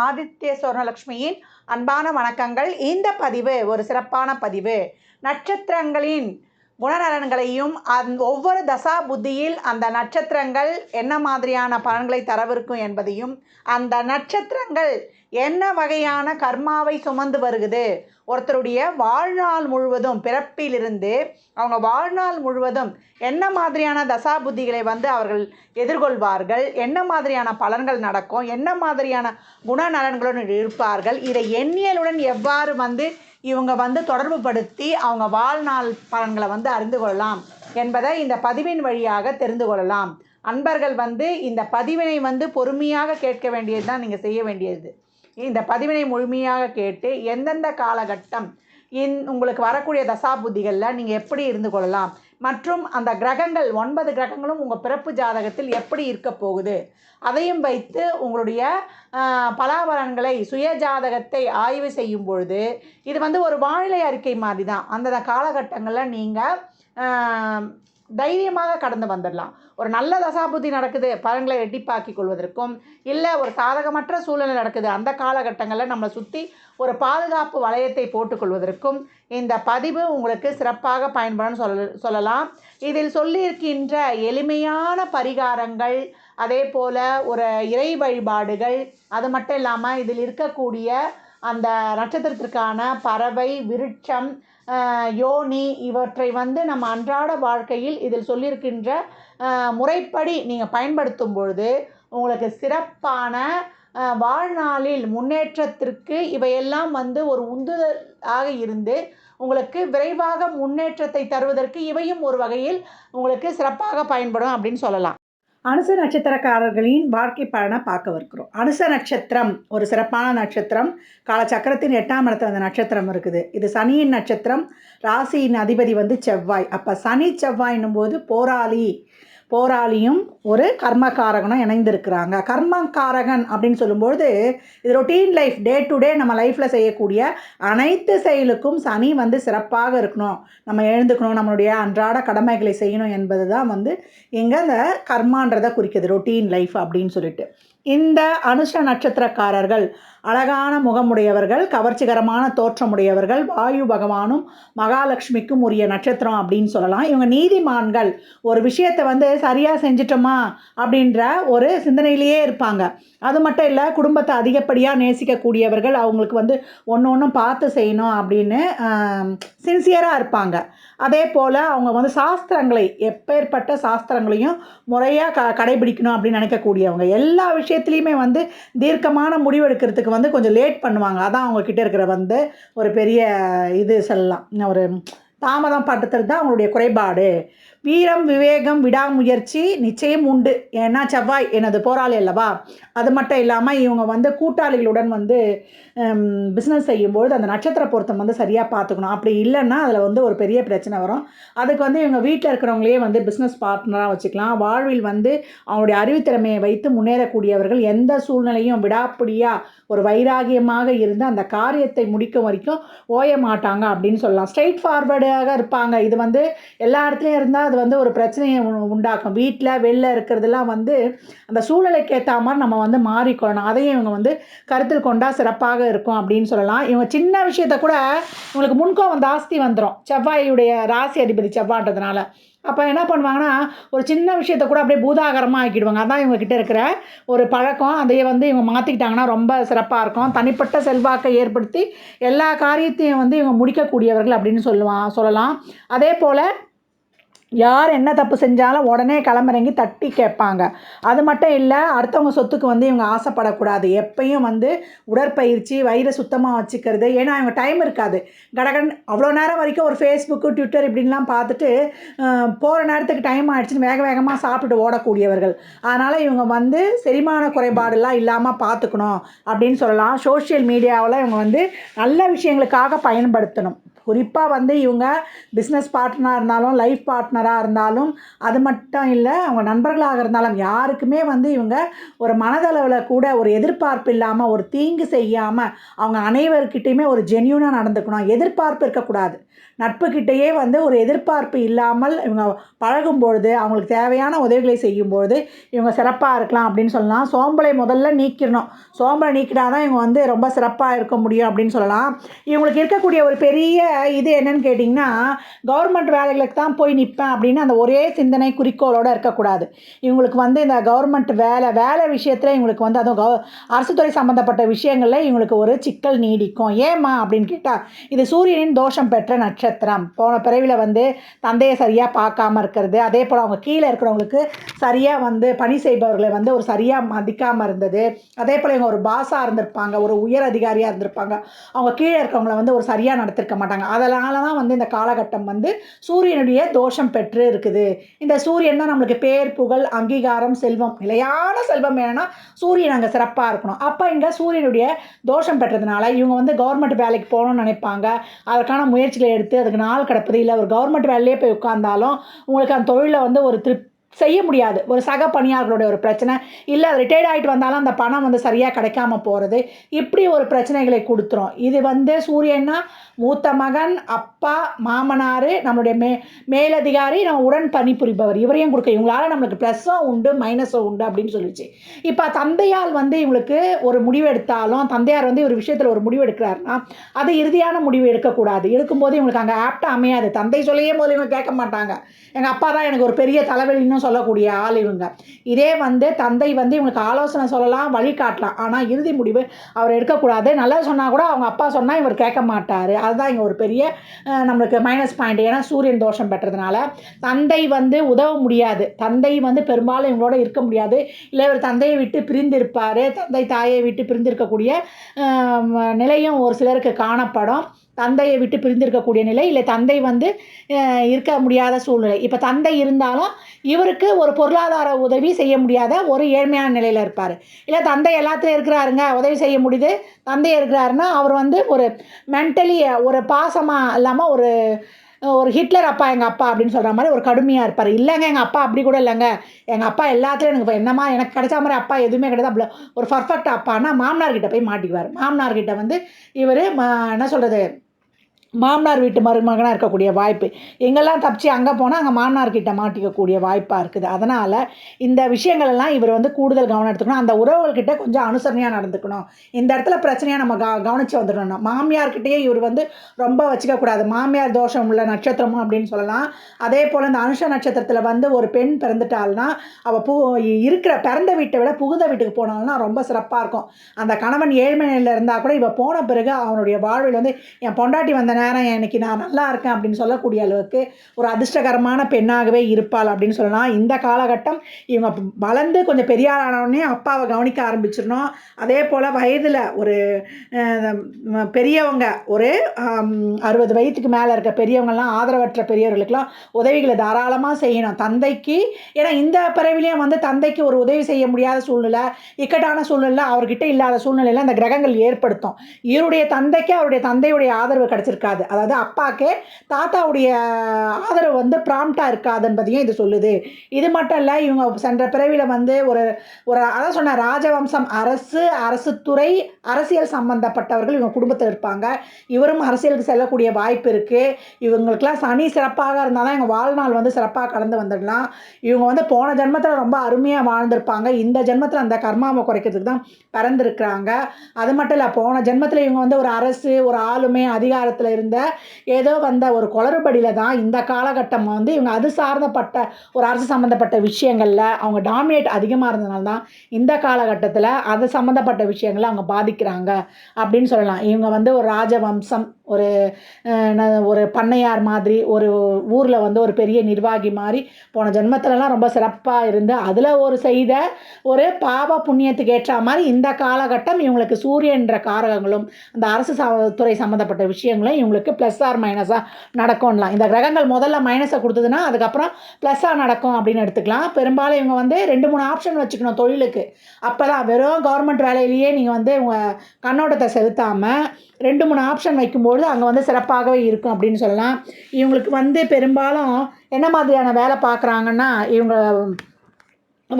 ஆதித்ய சொர்ணலக்ஷ்மியின் அன்பான வணக்கங்கள். இந்த பதிவு ஒரு சிறப்பான பதிவு. நட்சத்திரங்களின் குணநலன்களையும் ஒவ்வொரு தசா புத்தியில் அந்த நட்சத்திரங்கள் என்ன மாதிரியான பலன்களை தரவிருக்கும் என்பதையும், அந்த நட்சத்திரங்கள் என்ன வகையான கர்மாவை சுமந்து வருகுது, ஒருத்தருடைய வாழ்நாள் முழுவதும் பிறப்பிலிருந்து அவங்க வாழ்நாள் முழுவதும் என்ன மாதிரியான தசா புத்திகளை அவர்கள் எதிர்கொள்வார்கள், என்ன மாதிரியான பலன்கள் நடக்கும், என்ன மாதிரியான குணநலன்களுடன் இருப்பார்கள், இதை எண்ணியலுடன் எவ்வாறு இவங்க தொடர்பு படுத்தி அவங்க வாழ்நாள் பலன்களை அறிந்து கொள்ளலாம் என்பதை இந்த பதிவின் வழியாக தெரிந்து கொள்ளலாம். அன்பர்கள் இந்த பதிவினை பொறுமையாக கேட்க வேண்டியது தான் நீங்கள் செய்ய வேண்டியது. இந்த பதிவினை முழுமையாக கேட்டு எந்தெந்த காலகட்டம் உங்களுக்கு வரக்கூடிய தசாபுத்திகளில் நீங்கள் எப்படி இருந்து கொள்ளலாம், மற்றும் அந்த கிரகங்கள் 9 கிரகங்களும் உங்கள் பிறப்பு ஜாதகத்தில் எப்படி இருக்க போகுது, அதையும் வைத்து உங்களுடைய பலாபலன்களை சுய ஜாதகத்தை ஆய்வு செய்யும் பொழுது இது ஒரு வானிலை அறிக்கை மாதிரி தான். அந்த காலகட்டங்களில் நீங்கள் தைரியமாக கடந்து வந்துடலாம். ஒரு நல்ல தசாபுத்தி நடக்குது, பலன்களை ரெட்டிப்பாக்கி கொள்வதற்கும், இல்லை ஒரு சாதகமற்ற சூழ்நிலை நடக்குது, அந்த காலகட்டங்களில் நம்மளை சுற்றி ஒரு பாதுகாப்பு வளையத்தை போட்டுக்கொள்வதற்கும் இந்த பதிவு உங்களுக்கு சிறப்பாக பயன்படும் சொல்லலாம். இதில் சொல்லியிருக்கின்ற எளிமையான பரிகாரங்கள், அதே போல் ஒரு இறை வழிபாடுகள், அது மட்டும் இல்லாமல் இதில் இருக்கக்கூடிய அந்த நட்சத்திரத்திற்கான பறவை, விருட்சம், யோனி இவற்றை நம்ம அன்றாட வாழ்க்கையில் இதில் சொல்லியிருக்கின்ற முறைப்படி நீங்கள் பயன்படுத்தும் பொழுது உங்களுக்கு சிறப்பான வாழ்நாளில் முன்னேற்றத்திற்கு இவையெல்லாம் ஒரு உந்துதலாக இருந்து உங்களுக்கு விரைவாக முன்னேற்றத்தை தருவதற்கு இவையும் ஒரு வகையில் உங்களுக்கு சிறப்பாக பயன்படும் அப்படின்னு சொல்லலாம். அனுச நட்சத்திரக்காரர்களின் வாழ்க்கை பலனை பார்க்கவிருக்கிறோம். அனுச நட்சத்திரம் ஒரு சிறப்பான நட்சத்திரம். காலச்சக்கரத்தின் 8ஆம் இடத்துல அந்த நட்சத்திரம் இருக்குது. இது சனியின் நட்சத்திரம். ராசியின் அதிபதி செவ்வாய். அப்போ சனி செவ்வாயின்னும் போது போராளியும் ஒரு கர்மகாரகனும் இணைந்திருக்கிறாங்க. கர்மகாரகன் அப்படின்னு சொல்லும்போது இது routine life, day to day நம்ம லைஃப்பில் செய்யக்கூடிய அனைத்து செயலுக்கும் சனி சிறப்பாக இருக்கணும், நம்ம எழுந்துக்கணும், நம்மளுடைய அன்றாட கடமைகளை செய்யணும் என்பது தான் இங்கே அந்த கர்மான்றதை குறிக்குது, ரொட்டீன் லைஃப் அப்படின்னு சொல்லிட்டு. இந்த அனுஷ நட்சத்திரக்காரர்கள் அழகான முகமுடையவர்கள், கவர்ச்சிகரமான தோற்றமுடையவர்கள், வாயு பகவானும் மகாலட்சுமிக்கும் உரிய நட்சத்திரம் அப்படின்னு சொல்லலாம். இவங்க நீதிமான்கள். ஒரு விஷயத்தை சரியாக செஞ்சிட்டோமா அப்படின்ற ஒரு சிந்தனையிலேயே இருப்பாங்க. அது மட்டும் இல்லை, குடும்பத்தை அதிகப்படியாக நேசிக்கக்கூடியவர்கள். அவங்களுக்கு ஒன்று ஒன்றும் பார்த்து செய்யணும் அப்படின்னு சின்சியராக இருப்பாங்க. அதே போல் அவங்க சாஸ்திரங்களை, எப்பேற்பட்ட சாஸ்திரங்களையும் முறையாக கடைபிடிக்கணும் அப்படின்னு நினைக்கக்கூடியவங்க. எல்லா விஷயத்துலையுமே தீர்க்கமான முடிவெடுக்கிறதுக்கு கொஞ்சம் லேட் பண்ணுவாங்க. அதான் அவங்கக்கிட்ட இருக்கிற ஒரு பெரிய இது சொல்லலாம், ஒரு தாமதம் படுத்துறது தான் அவங்களுடைய குறைபாடு. வீரம், விவேகம், விடாமுயற்சி நிச்சயம் உண்டு. ஏன்னா செவ்வாய் எனது போராளி அல்லவா. அது மட்டும் இல்லாமல் இவங்க கூட்டாளிகளுடன் பிஸ்னஸ் செய்யும்போது அந்த நட்சத்திர பொருத்தம் சரியாக பார்த்துக்கணும். அப்படி இல்லைன்னா அதில் ஒரு பெரிய பிரச்சனை வரும். அதுக்கு இவங்க வீட்டில் இருக்கிறவங்களே பிஸ்னஸ் பார்ட்னராக வச்சுக்கலாம். வாழ்வில் அவங்களுடைய அறிவுத்திறமையை வைத்து முன்னேறக்கூடியவர்கள். எந்த சூழ்நிலையும் விடாப்பிடியாக ஒரு வைராகியமாக இருந்து அந்த காரியத்தை முடிக்கும் வரைக்கும் ஓய மாட்டாங்க அப்படின்னு சொல்லலாம். ஸ்ட்ரெயிட் ஃபார்வர்டாக இருப்பாங்க. இது எல்லா இடத்துலையும் இருந்தால் அது ஒரு பிரச்சனையை உண்டாக்கும். வீட்டில் வெளில இருக்கிறதெல்லாம் அந்த சூழ்நிலைக்கு ஏற்ற மாதிரி நம்ம மாறிக்கொள்ளணும். அதையும் இவங்க கருத்தில் கொண்டால் சிறப்பாக இருக்கும் அப்படின்னு சொல்லலாம். இவங்க சின்ன விஷயத்தை கூட இவங்களுக்கு முன்கோபம் ஜாஸ்தி வந்துடும், செவ்வாயுடைய ராசி அதிபதி செவ்வாய்ன்றதுனால. அப்போ என்ன பண்ணுவாங்கன்னா, ஒரு சின்ன விஷயத்தை கூட அப்படியே பூதாகரமாக ஆக்கிடுவாங்க. அதான் இவங்ககிட்ட இருக்கிற ஒரு பழக்கம். அதையே இவங்க மாற்றிக்கிட்டாங்கன்னா ரொம்ப சிறப்பாக இருக்கும். தனிப்பட்ட செல்வாக்கை ஏற்படுத்தி எல்லா காரியத்தையும் இவங்க முடிக்கக்கூடியவர்கள் அப்படின்னு சொல்லலாம். அதே போல் யார் என்ன தப்பு செஞ்சாலும் உடனே கிளம்பிறங்கி தட்டி கேட்பாங்க. அது மட்டும் இல்லை, அடுத்தவங்க சொத்துக்கு இவங்க ஆசைப்படக்கூடாது. எப்பயும் உடற்பயிற்சி, வயிறை சுத்தமாக வச்சுக்கிறது. ஏன்னா இவங்க டைம் இருக்காது, கடகன் அவ்வளோ நேரம் வரைக்கும் ஒரு ஃபேஸ்புக்கு, ட்விட்டர் இப்படின்லாம் பார்த்துட்டு போகிற நேரத்துக்கு டைம் ஆகிடுச்சின்னு வேக வேகமாக சாப்பிட்டுட்டு ஓடக்கூடியவர்கள். அதனால் இவங்க செரிமான குறைபாடெல்லாம் இல்லாமல் பார்த்துக்கணும் அப்படின்னு சொல்லலாம். சோஷியல் மீடியாவில் இவங்க நல்ல விஷயங்களுக்காக பயன்படுத்தணும். குறிப்பாக இவங்க பிஸ்னஸ் பார்ட்னராக இருந்தாலும், லைஃப் பார்ட்னராக இருந்தாலும், அது மட்டும் இல்லை அவங்க நண்பர்களாக இருந்தாலும் யாருக்குமே இவங்க ஒரு மனதளவில் கூட ஒரு எதிர்பார்ப்பு இல்லாமல், ஒரு தீங்கு செய்யாமல் அவங்க அனைவருக்கிட்டையுமே ஒரு ஜென்யூனாக நடந்துக்கணும். எதிர்பார்ப்பு இருக்கக்கூடாது. நட்புக்கிட்டேயே வந்து ஒரு எதிர்பார்ப்பு இல்லாமல் இவங்க பழகும்பொழுது, அவங்களுக்கு தேவையான உதவிகளை செய்யும்பொழுது, இவங்க சிறப்பாக இருக்கலாம் அப்படின்னு சொல்லலாம். சோம்பலை முதல்ல நீக்கிடணும். சோம்பலை நீக்கினா தான் இவங்க வந்து ரொம்ப சிறப்பாக இருக்க முடியும் அப்படின்னு சொல்லலாம். இவங்களுக்கு இருக்கக்கூடிய ஒரு பெரிய இது என்னன்னு கேட்டிங்கன்னா, கவர்மெண்ட் வேலைகளுக்கு தான் போய் நிற்பேன் அப்படின்னு அந்த ஒரே சிந்தனை குறிக்கோளோடு இருக்கக்கூடாது. இவங்களுக்கு வந்து இந்த கவர்மெண்ட் வேலை விஷயத்தில் இவங்களுக்கு வந்து அதுவும் அரசு துறை சம்மந்தப்பட்ட விஷயங்களில் இவங்களுக்கு ஒரு சிக்கல் நீடிக்கும். ஏம்மா அப்படின்னு கேட்டால், இது சூரியனின் தோஷம் பெற்ற நட்சத்திரம். போன பிறவியில் வந்து தந்தையை சரியாக பார்க்காம இருக்கிறது, அதே போல் அவங்க கீழே இருக்கிறவங்களுக்கு சரியாக வந்து பணி செய்பவர்களை வந்து ஒரு சரியாக மதிக்காமல் இருந்தது, அதே போல் இவங்க ஒரு பாஸாக இருந்திருப்பாங்க, ஒரு உயர் அதிகாரியாக இருந்திருப்பாங்க, அவங்க கீழே இருக்கிறவங்கள வந்து ஒரு சரியாக நடத்திருக்க மாட்டாங்க. அதனால தான் வந்து இந்த காலகட்டம் வந்து சூரியனுடைய தோஷம் பெற்று இருக்குது. இந்த சூரியன் தான் நம்மளுக்கு பேர், புகழ், அங்கீகாரம், செல்வம், நிலையான செல்வம் வேணும்னா சூரியன் அங்கே சிறப்பாக இருக்கணும். அப்போ இங்கே சூரியனுடைய தோஷம் பெற்றதுனால இவங்க வந்து கவர்மெண்ட் வேலைக்கு போகணும்னு நினைப்பாங்க. அதற்கான முயற்சிகளை எடுத்து அதுக்கு நாள் கிடப்பது, இல்லை ஒரு கவர்மெண்ட் வேலையிலே போய் உட்கார்ந்தாலும் உங்களுக்கு அந்த தொழிலில் வந்து ஒரு செய்ய முடியாது. ஒரு சக பணியாளர்களுடைய ஒரு பிரச்சனை, இல்லை ரிட்டையர்ட் ஆகிட்டு வந்தாலும் அந்த பணம் வந்து சரியாக கிடைக்காம போகிறது, இப்படி ஒரு பிரச்சனைகளை கொடுத்துரும். இது வந்து சூரியன்னா மூத்த மகன், அப்பா, மாமனார், நம்மளுடைய மேலதிகாரி, நம்ம உடன் பணிபுரிபவர், இவரையும் கொடுக்க இவங்களால் நம்மளுக்கு ப்ளஸ்ஸும் உண்டு மைனஸும் உண்டு அப்படின்னு சொல்லிச்சு. இப்போ தந்தையால் வந்து இவங்களுக்கு ஒரு முடிவு எடுத்தாலும், தந்தையார் வந்து ஒரு விஷயத்தில் ஒரு முடிவு எடுக்கிறாருன்னா அது இறுதியான முடிவு எடுக்கக்கூடாது. எடுக்கும்போது இவங்களுக்கு அங்கே ஆப்டாக அமையாது. தந்தை சொல்லியே போது இவங்க கேட்க மாட்டாங்க. எங்கள் அப்பா தான் எனக்கு ஒரு பெரிய தலைவலின்னு சொல்லக்கூடிய ஆள் இவங்க. இதே வந்து தந்தை வந்து இவங்களுக்கு ஆலோசனை சொல்லலாம், வழிகாட்டலாம், ஆனால் இறுதி முடிவு அவர் எடுக்கக்கூடாது. நல்லது சொன்னால் கூட அவங்க அப்பா சொன்னால் இவர் கேட்க மாட்டார். அதுதான் இங்கே ஒரு பெரிய நம்மளுக்கு மைனஸ் பாயிண்ட். ஏன்னா சூரியன் தோஷம் பெற்றதுனால தந்தை வந்து உதவ முடியாது. தந்தை வந்து பெரும்பாலும் இவங்களோட இருக்க முடியாது. இல்லை இவர் தந்தையை விட்டு பிரிந்து இருப்பார். தந்தை தாயை விட்டு பிரிந்திருக்கக்கூடிய நிலையும் ஒரு சிலருக்கு காணப்படும். தந்தையை விட்டு பிரிந்திருக்கக்கூடிய நிலை, இல்லை தந்தை வந்து இருக்க முடியாத சூழ்நிலை. இப்போ தந்தை இருந்தாலும் இவருக்கு ஒரு பொருளாதார உதவி செய்ய முடியாத ஒரு ஏழ்மையான நிலையில் இருப்பார். இல்லை தந்தை எல்லாத்துலையும் இருக்கிறாருங்க, உதவி செய்ய முடியுது, தந்தை இருக்கிறாருன்னா அவர் வந்து ஒரு மென்டலி ஒரு பாசமாக இல்லாமல் ஒரு ஹிட்லர் அப்பா எங்கள் அப்பா அப்படின்னு சொல்கிற மாதிரி ஒரு கடுமையாக இருப்பார். இல்லைங்க எங்கள் அப்பா அப்படி கூட இல்லைங்க, எங்கள் அப்பா எல்லாத்துலேயும் எனக்கு என்னம்மா எனக்கு கிடைச்ச மாதிரி அப்பா எதுவுமே கிடையாது, அப்படி ஒரு பர்ஃபெக்ட் அப்பான்னா மாமனார்கிட்ட போய் மாட்டிக்குவார். மாமனார்கிட்ட வந்து இவர் என்ன சொல்கிறது, மாமனார் வீட்டு மருமகனாக இருக்கக்கூடிய வாய்ப்பு. எங்கெல்லாம் தப்பிச்சு அங்கே போனால் அங்கே மாமனார்கிட்ட மாட்டிக்கக்கூடிய வாய்ப்பாக இருக்குது. அதனால் இந்த விஷயங்களெல்லாம் இவர் வந்து கூடுதல் கவனம் எடுத்துக்கணும். அந்த உறவுகள்கிட்ட கொஞ்சம் அனுசரணையாக நடந்துக்கணும். இந்த இடத்துல பிரச்சனையாக நம்ம கவனித்து வந்துடணும். மாமியார்கிட்டயே இவர் வந்து ரொம்ப வச்சுக்கக்கூடாது. மாமியார் தோஷம் உள்ள நட்சத்திரமும் அப்படின்னு சொல்லலாம். அதே போல் இந்த அனுஷ நட்சத்திரத்தில் வந்து ஒரு பெண் பிறந்துட்டாள்னா அவள் இருக்கிற பிறந்த வீட்டை விட புகுந்த வீட்டுக்கு போனால்னா ரொம்ப சிறப்பாக இருக்கும். அந்த கணவன் ஏழ்மை நிலையில் இருந்தால் கூட இவள் போன பிறகு அவனுடைய வாழ்வில் வந்து என் பொண்டாட்டி வந்த நேரம் இன்னைக்கு நான் நல்லா இருக்கேன் அப்படின்னு சொல்லக்கூடிய அளவுக்கு ஒரு அதிர்ஷ்டகரமான பெண்ணாகவே இருப்பாள் அப்படின்னு சொல்லலாம். இந்த காலகட்டம் இவங்க வளர்ந்து கொஞ்சம் பெரிய ஆளானோடனே அப்பாவை கவனிக்க ஆரம்பிச்சிடணும். அதே போல் வயதில் ஒரு பெரியவங்க ஒரு 60 வயதுக்கு மேலே இருக்க பெரியவங்கள்லாம் ஆதரவற்ற பெரியவர்களுக்கெல்லாம் உதவிகளை தாராளமாக செய்யணும் தந்தைக்கு. ஏன்னா இந்த பிறவிலையும் வந்து தந்தைக்கு ஒரு உதவி செய்ய முடியாத சூழ்நிலை, இக்கட்டான சூழ்நிலை அவர்கிட்ட இல்லாத சூழ்நிலையில் அந்த கிரகங்கள் ஏற்படுத்தும். இவருடைய தந்தைக்கு அவருடைய தந்தையுடைய ஆதரவு கிடச்சிருக்காது. அதாவது அப்பாவுக்கு தாத்தாவுடைய ஆதரவு வந்து ப்ராம்ப்டாக இருக்காது என்பதையும் இது சொல்லுது. இது மட்டும் இல்லை, இவங்க சென்ற பிறவியில் வந்து ஒரு அதான் சொன்ன ராஜவம்சம், அரசு துறை, அரசியல் சம்பந்தப்பட்டவர்கள் இவங்க குடும்பத்தில் இருப்பாங்க. இவரும் அரசியலுக்கு செல்லக்கூடிய வாய்ப்பு இருக்குது. இவங்களுக்கெல்லாம் சனி சிறப்பாக இருந்தால் தான் இவங்க வாழ்நாள் வந்து சிறப்பாக கடந்து வந்துடலாம். இவங்க வந்து போன ஜென்மத்தில் ரொம்ப அருமையாக வாழ்ந்திருப்பாங்க. இந்த ஜென்மத்தில் அந்த கர்மாவை குறைக்கிறதுக்கு தான் பிறந்திருக்கிறாங்க. அது மட்டும் இல்லை, போன ஜென்மத்தில் இவங்க வந்து ஒரு அரசு, ஒரு ஆளுமை, அதிகாரத்தில் இருந்த ஏதோ வந்த ஒரு குளறுபடியில் தான் இந்த காலகட்டம் வந்து இவங்க அது சார்ந்தப்பட்ட ஒரு அரசு சம்மந்தப்பட்ட விஷயங்களில் அவங்க டாமினேட் அதிகமாக இருந்ததுனால தான் இந்த காலகட்டத்தில் அது சம்மந்தப்பட்ட விஷயங்களை அவங்க பாதிக்கிறாங்க அப்படின்னு சொல்லலாம். இவங்க வந்து ஒரு ராஜவம்சம், ஒரு பண்ணையார் மாதிரி, ஒரு ஊரில் வந்து ஒரு பெரிய நிர்வாகி மாதிரி போன ஜென்மத்திலலாம் ரொம்ப சிறப்பாக இருந்து அதில் ஒரு செய்த ஒரு பாவ புண்ணியத்துக்கு ஏற்ற மாதிரி இந்த காலகட்டம் இவங்களுக்கு சூரியன்ற காரகங்களும் அந்த அரசு துறை சம்மந்தப்பட்ட விஷயங்களும் இவங்களுக்கு ப்ளஸ் ஆர் மைனஸாக நடக்கும்லாம். இந்த கிரகங்கள் முதல்ல மைனஸை கொடுத்ததுன்னா அதுக்கப்புறம் ப்ளஸ்ஸாக நடக்கும் அப்படின்னு எடுத்துக்கலாம். பெரும்பாலும் இவங்க வந்து 2-3 ஆப்ஷன் வச்சுக்கணும் தொழிலுக்கு. அப்போ தான் வெறும் கவர்மெண்ட் வேலையிலேயே நீங்கள் வந்து உங்கள் கண்ணோட்டத்தை செலுத்தாமல் 2-3 ஆப்ஷன் வைக்கும்போது அங்கே வந்து சிறப்பாகவே இருக்கும் அப்படின்னு சொல்லலாம். இவங்களுக்கு வந்து பெரும்பாலும் என்ன மாதிரியான வேலை பார்க்குறாங்கன்னா, இவங்க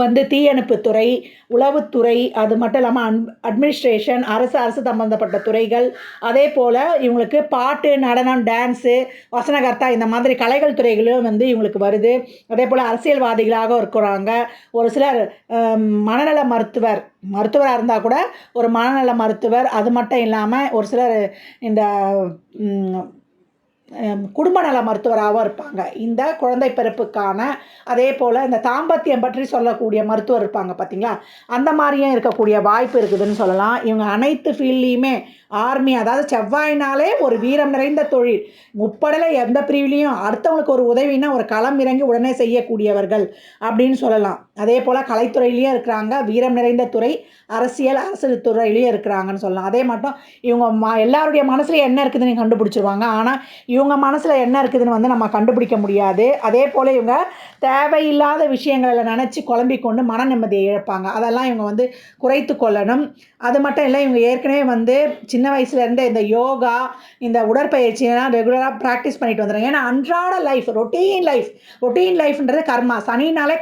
வந்து தீயணைப்புத்துறை, உளவுத்துறை, அது மட்டும் இல்லாமல் அட்மினிஸ்ட்ரேஷன், அரசு சம்மந்தப்பட்ட துறைகள், அதே போல் இவங்களுக்கு பாட்டு, நடனம், டான்ஸு, வசனகர்த்தா இந்த மாதிரி கலைகள் துறைகளும் வந்து இவங்களுக்கு வருது. அதே போல் அரசியல்வாதிகளாக இருக்கிறாங்க. ஒரு சிலர் மனநல மருத்துவராக இருந்தால் கூட ஒரு மனநல மருத்துவர், அது மட்டும் இல்லாமல் ஒரு சிலர் இந்த குடும்ப நல மருத்துவராகவும் இருப்பாங்க. இந்த குழந்தை பிறப்புக்கான அதே போல் இந்த தாம்பத்தியம் பற்றி சொல்லக்கூடிய மருத்துவர் இருப்பாங்க பார்த்தீங்களா, அந்த மாதிரியும் இருக்கக்கூடிய வாய்ப்பு இருக்குதுன்னு சொல்லலாம். இவங்க அனைத்து ஃபீல்ட்லேயுமே ஆர்மி, அதாவது செவ்வாய்னாலே ஒரு வீரம் நிறைந்த தொழில். முப்படையில் எந்த பிரிவிலையும் அடுத்தவங்களுக்கு ஒரு உதவினா ஒரு களம் இறங்கி உடனே செய்யக்கூடியவர்கள் அப்படின்னு சொல்லலாம். அதே போல் கலைத்துறையிலையும் இருக்கிறாங்க, வீரம் நிறைந்த துறை, அரசு துறையிலையும் இருக்கிறாங்கன்னு சொல்லலாம். அதே மட்டும் இவங்க எல்லாருடைய மனசுல என்ன இருக்குதுன்னு கண்டுபிடிச்சிருவாங்க. ஆனால் இவங்க மனசில் என்ன இருக்குதுன்னு வந்து நம்ம கண்டுபிடிக்க முடியாது. அதே போல் இவங்க தேவையில்லாத விஷயங்களில் நினச்சி குழம்பிக்கொண்டு மன நிம்மதியை இழப்பாங்க. அதெல்லாம் இவங்க வந்து குறைத்து கொள்ளணும். அது மட்டும் இல்லை, இவங்க ஏற்கனவே வந்து சின்ன வயசுலேருந்தே இந்த யோகா, இந்த உடற்பயிற்சியெல்லாம் ரெகுலராக ப்ராக்டிஸ் பண்ணிட்டு வந்துடுங்க. ஏன்னா அன்றாட லைஃப், ரொட்டீன் லைஃப்ன்றது கர்மா. சனினாலே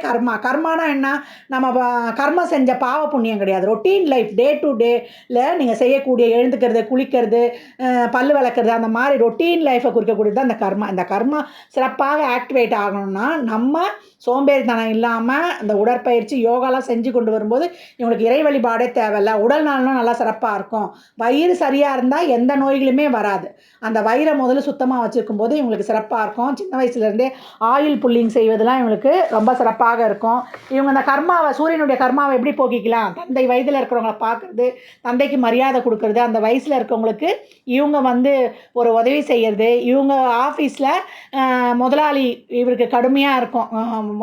கர்மானா என்ன? நம்ம கர்மம் செஞ்ச பாவ புண்ணியம் கிடையாது. ரொட்டீன் லைஃப், டே டு டேல நீங்கள் செய்யக்கூடிய எழுந்துக்கிறது, குளிக்கிறது, பல் விளக்குறது, அந்த மாதிரி ரொட்டீன் லைஃப்பை குறிக்கக்கூடியது தான் இந்த கர்மா. இந்த கர்மா சிறப்பாக ஆக்டிவேட் ஆகணும்னா நம்ம சோம்பேறித்தனம் இல்லாமல் இந்த உடற்பயிற்சி, யோகாலாம் செஞ்சு கொண்டு வரும்போது இவங்களுக்கு இறை வழிபாடே தேவையில்ல. உடல் நலனும் நல்லா சிறப்பாக இருக்கும். வயிறு சரியாக இருந்தால் எந்த நோய்களுமே வராது. அந்த வயிறை முதல்ல சுத்தமாக வச்சுருக்கும் போது இவங்களுக்கு சிறப்பாக இருக்கும். சின்ன வயசுலேருந்தே ஆயில் புல்லிங் செய்வதெல்லாம் இவங்களுக்கு ரொம்ப சிறப்பாக இருக்கும். இவங்க இந்த சூரியனுடைய கர்மாவை எப்படி போக்கிக்கலாம்? தந்தை வயதில் இருக்கிறவங்கள பார்க்குறது, தந்தைக்கு மரியாதை கொடுக்கறது, அந்த வயசில் இருக்கவங்களுக்கு இவங்க வந்து ஒரு உதவி செய்கிறது, இவங்க ஆஃபீஸில் முதலாளி இவருக்கு கடுமையாக இருக்கும்,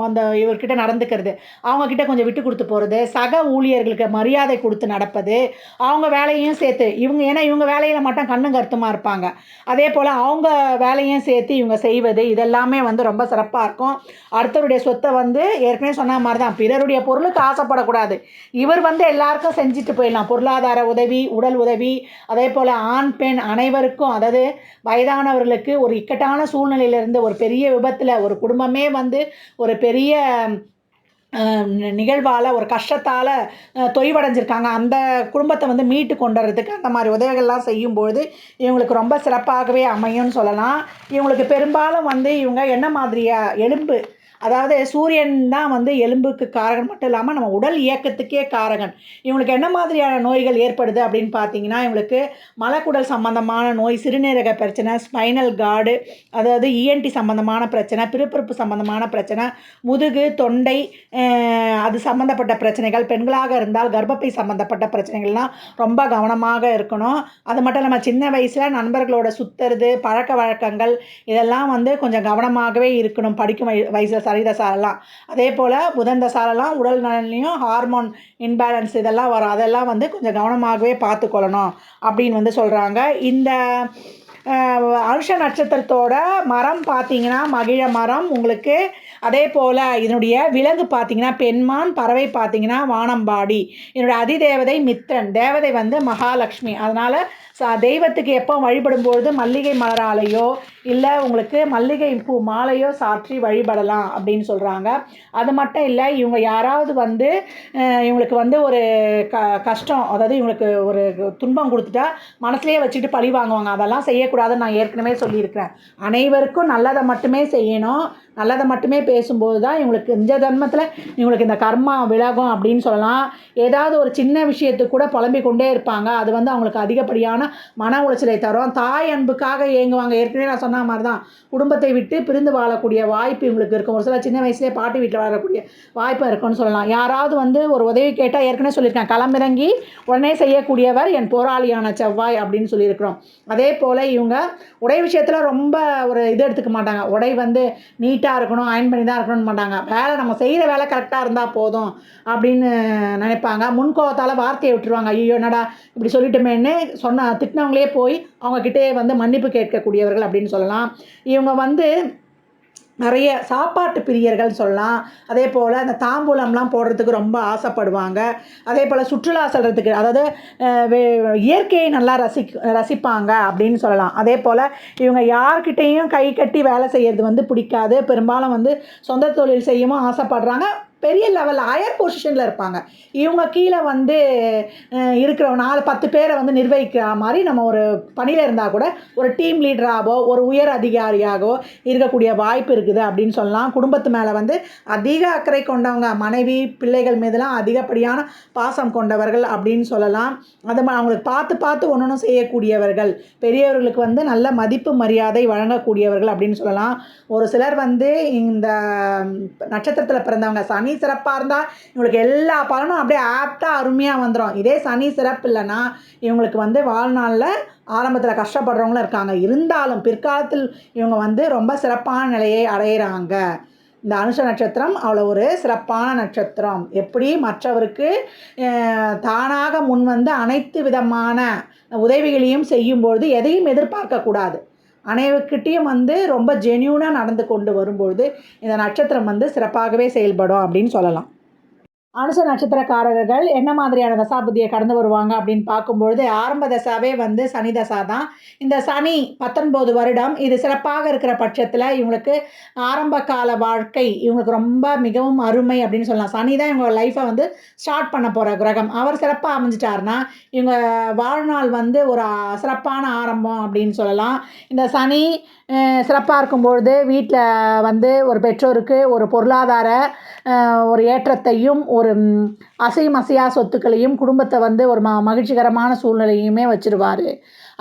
அந்த இவர்கிட்ட நடந்துக்கிறது, அவங்கக்கிட்ட கொஞ்சம் விட்டு கொடுத்து போகிறது, சக ஊழியர்களுக்கு மரியாதை கொடுத்து நடப்பது, அவங்க வேலையும் சேர்த்து ஏன்னா இவங்க வேலையில் மட்டும் கண்ணும் கருத்துமாக இருப்பாங்க. அதே போல் அவங்க வேலையும் சேர்த்து இவங்க செய்வது, இதெல்லாமே வந்து ரொம்ப சிறப்பாக இருக்கும். அடுத்தவருடைய சொத்தை வந்து ஏற்கனவே சொன்ன மாதிரி தான், பிறருடைய பொருளுக்கு ஆசைப்படக்கூடாது. இவர் வந்து எல்லாருக்கும் செஞ்சுட்டு போயிடலாம். பொருளாதார உதவி, உடல் உதவி, அதே போல் ஆண் பெண் அனைவருக்கும், அதாவது வயதானவர்களுக்கு ஒரு இக்கட்டான சூழ்நிலையிலிருந்து ஒரு பெரிய விபத்தில் ஒரு குடும்பமே வந்து ஒரு பெரிய நிகழ்வால் ஒரு கஷ்டத்தால் தொய்வடைஞ்சிருக்காங்க, அந்த குடும்பத்தை வந்து மீட்டு கொண்டு வரதுக்கு அந்த மாதிரி உதவிகள்லாம் செய்யும்பொழுது இவங்களுக்கு ரொம்ப சிறப்பாகவே அமையும்னு சொல்லலாம். இவங்களுக்கு பெரும்பாலும் வந்து இவங்க என்ன மாதிரியாக எலும்பு, அதாவது சூரியன் தான் வந்து எலும்புக்கு காரகன் மட்டும் இல்லாமல் நம்ம உடல் இயக்கத்துக்கே காரகன். இவங்களுக்கு என்ன மாதிரியான நோய்கள் ஏற்படுது அப்படின்னு பார்த்தீங்கன்னா, இவங்களுக்கு மலக்குடல் சம்பந்தமான நோய், சிறுநீரக பிரச்சனை, ஸ்பைனல் கார்டு, அதாவது இஎன்டி சம்பந்தமான பிரச்சனை, பிறப்புறுப்பு சம்பந்தமான பிரச்சனை, முதுகு, தொண்டை, அது சம்மந்தப்பட்ட பிரச்சனைகள், பெண்களாக இருந்தால் கர்ப்பப்பை சம்மந்தப்பட்ட பிரச்சனைகள்லாம் ரொம்ப கவனமாக இருக்கணும். அது மட்டும் இல்லாமல் சின்ன வயசில் நண்பர்களோட சுற்றுறது, பழக்க வழக்கங்கள், இதெல்லாம் வந்து கொஞ்சம் கவனமாகவே இருக்கணும். படிக்கும் வயசில் சரிதசாலெல்லாம், அதே போல் புதன் தசாலெல்லாம் உடல் நலன்லையும் ஹார்மோன் இன்பேலன்ஸ் இதெல்லாம் வரும். அதெல்லாம் வந்து கொஞ்சம் கவனமாகவே பார்த்துக்கொள்ளணும் அப்படின்னு வந்து சொல்கிறாங்க. இந்த அனுஷ நட்சத்திரத்தோட மரம் பார்த்திங்கன்னா மகிழ மரம் உங்களுக்கு. அதே போல் இதனுடைய விலங்கு பார்த்திங்கன்னா பெண்மான், பறவை பார்த்திங்கன்னா வானம்பாடி. என்னுடைய அதிதேவதை மித்ரன், தேவதை வந்து மகாலட்சுமி. அதனால் தெய்வத்துக்கு எப்போ வழிபடும்பொழுது மல்லிகை மலராலையோ இல்லை உங்களுக்கு மல்லிகை பூ மாலையோ சாற்றி வழிபடலாம் அப்படின்னு சொல்கிறாங்க. அது மட்டும் இல்லை, இவங்க யாராவது வந்து இவங்களுக்கு வந்து ஒரு கஷ்டம், அதாவது இவங்களுக்கு ஒரு துன்பம் கொடுத்துட்டா மனசுலேயே வச்சுட்டு பழி வாங்குவாங்க. அதெல்லாம் செய்யக்கூடாதுன்னு நான் ஏற்கனவே சொல்லியிருக்கிறேன். அனைவருக்கும் நல்லதை மட்டுமே செய்யணும், நல்லதை மட்டுமே பேசும்போது தான் இவங்களுக்கு இந்த ஜென்மத்தில் இவங்களுக்கு இந்த கர்மா விலகும் அப்படின்னு சொல்லலாம். ஏதாவது ஒரு சின்ன விஷயத்துக்கு கூட புலம்பிக் கொண்டே இருப்பாங்க. அது வந்து அவங்களுக்கு அதிகப்படியான மன உளைச்சலை தரும். தாய் அன்புக்காக ஏங்குவாங்க. ஏற்கனவே நான் சொன்ன மாதிரி தான், குடும்பத்தை விட்டு பிரிந்து வாழக்கூடிய வாய்ப்பு இவங்களுக்கு இருக்கும். ஒரு சில சின்ன வயசுலேயே பாட்டி வீட்டில் வாழக்கூடிய வாய்ப்பு இருக்குன்னு சொல்லலாம். யாராவது வந்து ஒரு உதவி கேட்டால் ஏற்கனவே சொல்லியிருக்கேன், களமிறங்கி உடனே செய்யக்கூடியவர் என் போராளியான செவ்வாய் அப்படின்னு சொல்லியிருக்கிறோம். அதே போல் இவங்க உடை விஷயத்தில் ரொம்ப ஒரு இது எடுத்துக்க மாட்டாங்க. உடை வந்து நீட்டாக இருக்கணும், அயன் பண்ணி தான் இருக்கணும்னு மாட்டாங்க. வேலை நம்ம செய்கிற வேலை கரெக்டாக இருந்தால் போதும் அப்படின்னு நினைப்பாங்க. முன்கோவத்தால் வார்த்தையை விட்டுருவாங்க. ஐயோ என்னடா இப்படி சொல்லிட்டோமேன்னு திட்டினவங்களே போய் அவங்கக்கிட்டே வந்து மன்னிப்பு கேட்கக்கூடியவர்கள் அப்படின்னு சொல்லலாம். இவங்க வந்து நிறைய சாப்பாட்டு பிரியர்கள் சொல்லலாம். அதே போல் அந்த தாம்பூலம்லாம் போடுறதுக்கு ரொம்ப ஆசைப்படுவாங்க. அதே போல் சுற்றுலா செல்கிறதுக்கு, அதாவது இயற்கையை நல்லா ரசிப்பாங்க அப்படின்னு சொல்லலாம். அதே போல் இவங்க யார்கிட்டையும் கை கட்டி வேலை செய்கிறது வந்து பிடிக்காது. பெரும்பாலும் வந்து சொந்த தொழில் செய்யவும் ஆசைப்படுறாங்க. பெரிய லெவலில் ஹையர் பொசிஷனில் இருப்பாங்க. இவங்க கீழே வந்து இருக்கிற 4-10 பேரை வந்து நிர்வகிக்கிற மாதிரி நம்ம ஒரு பணியில் இருந்தால் கூட ஒரு டீம் லீடராகவோ ஒரு உயர் அதிகாரியாகவோ இருக்கக்கூடிய வாய்ப்பு இருக்குது அப்படின்னு சொல்லலாம். குடும்பத்து மேலே வந்து அதிக அக்கறை கொண்டவங்க, மனைவி பிள்ளைகள் மீதெல்லாம் அதிகப்படியான பாசம் கொண்டவர்கள் அப்படின்னு சொல்லலாம். அது அவங்களுக்கு பார்த்து ஒன்று செய்யக்கூடியவர்கள், பெரியவர்களுக்கு வந்து நல்ல மதிப்பு மரியாதை வழங்கக்கூடியவர்கள் அப்படின்னு சொல்லலாம். ஒரு சிலர் வந்து இந்த நட்சத்திரத்தில் பிறந்தவங்க சனி சிறப்பாக இருந்தால் இவங்களுக்கு எல்லா பலனும் அப்படியே ஆப்டாக அருமையாக வந்துடும். இதே சனி சிறப்பு இல்லைன்னா இவங்களுக்கு வந்து வாழ்நாளில் ஆரம்பத்தில் கஷ்டப்படுறவங்களும் இருக்காங்க. இருந்தாலும் பிற்காலத்தில் இவங்க வந்து ரொம்ப சிறப்பான நிலையை அடையிறாங்க. இந்த அனுஷ நட்சத்திரம் அவ்வளோ ஒரு சிறப்பான நட்சத்திரம். எப்படி மற்றவருக்கு தானாக முன் வந்து அனைத்து விதமான உதவிகளையும் செய்யும்பொழுது எதையும் எதிர்பார்க்கக்கூடாது, அனைவர்கிட்டையும் வந்து ரொம்ப ஜென்யூனாக நடந்து கொண்டு வரும்பொழுது இந்த நட்சத்திரம் வந்து சிறப்பாகவே செயல்படும் அப்படின்னு சொல்லலாம். அனுச நட்சத்திரக்காரர்கள் என்ன மாதிரியான தசாபுத்தியை கடந்து வருவாங்க அப்படின்னு பார்க்கும்பொழுது, ஆரம்ப தசாவே வந்து சனி தசா தான். இந்த சனி 19 வருடம் இது சிறப்பாக இருக்கிற பட்சத்தில் இவங்களுக்கு ஆரம்ப கால வாழ்க்கை இவங்களுக்கு ரொம்ப மிகவும் அருமை அப்படின்னு சொல்லலாம். சனி தான் இவங்க லைஃப்பை வந்து ஸ்டார்ட் பண்ண போகிற கிரகம். அவர் சிறப்பாக அமைஞ்சிட்டாருன்னா இவங்க வாழ்நாள் வந்து ஒரு சிறப்பான ஆரம்பம் அப்படின்னு சொல்லலாம். இந்த சனி சிறப்பாக இருக்கும்பொழுது வீட்டில் வந்து ஒரு பெற்றோருக்கு ஒரு பொருளாதார ஒரு ஏற்றத்தையும் ஒரு அசையா சொத்துக்களையும் குடும்பத்தை வந்து ஒரு மகிழ்ச்சிகரமான சூழ்நிலையுமே வச்சுருவார்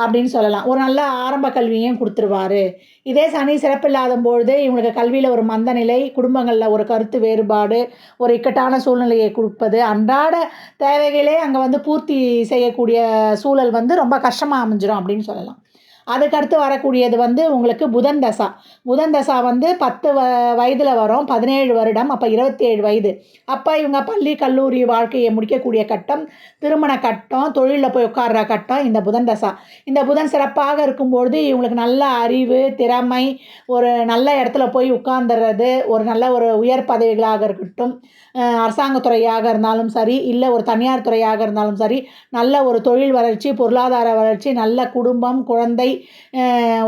அப்படின்னு சொல்லலாம். ஒரு நல்ல ஆரம்ப கல்வியையும் கொடுத்துருவார். இதே சனி சிறப்பில்லாத பொழுது இவங்களுக்கு கல்வியில் ஒரு மந்த நிலை, குடும்பங்களில் ஒரு கருத்து வேறுபாடு, ஒரு இக்கட்டான சூழ்நிலையை கொடுப்பது, அன்றாட தேவைகளே அங்கே வந்து பூர்த்தி செய்யக்கூடிய சூழல் வந்து ரொம்ப கஷ்டமாக அமைஞ்சிடும் அப்படின்னு சொல்லலாம். அதுக்கடுத்து வரக்கூடியது வந்து உங்களுக்கு புதன் தசா. புதன் தசா வந்து 10 வயதில் வரும், 17 வருடம், அப்போ 27 வயது. அப்போ இவங்க பள்ளி கல்லூரி வாழ்க்கையை முடிக்கக்கூடிய கட்டம், திருமண கட்டம், தொழிலில் போய் உட்கார்ற கட்டம் இந்த புதன் தசா. இந்த புதன் சிறப்பாக இருக்கும்பொழுது இவங்களுக்கு நல்ல அறிவு, திறமை, ஒரு நல்ல இடத்துல போய் உட்கார்ந்துடுறது, ஒரு நல்ல ஒரு உயர் பதவிகளாக இருக்கட்டும், அரசாங்கத்துறையாக இருந்தாலும் சரி, இல்லை ஒரு தனியார் துறையாக இருந்தாலும் சரி, நல்ல ஒரு தொழில் வளர்ச்சி, பொருளாதார வளர்ச்சி, நல்ல குடும்பம், குழந்தை,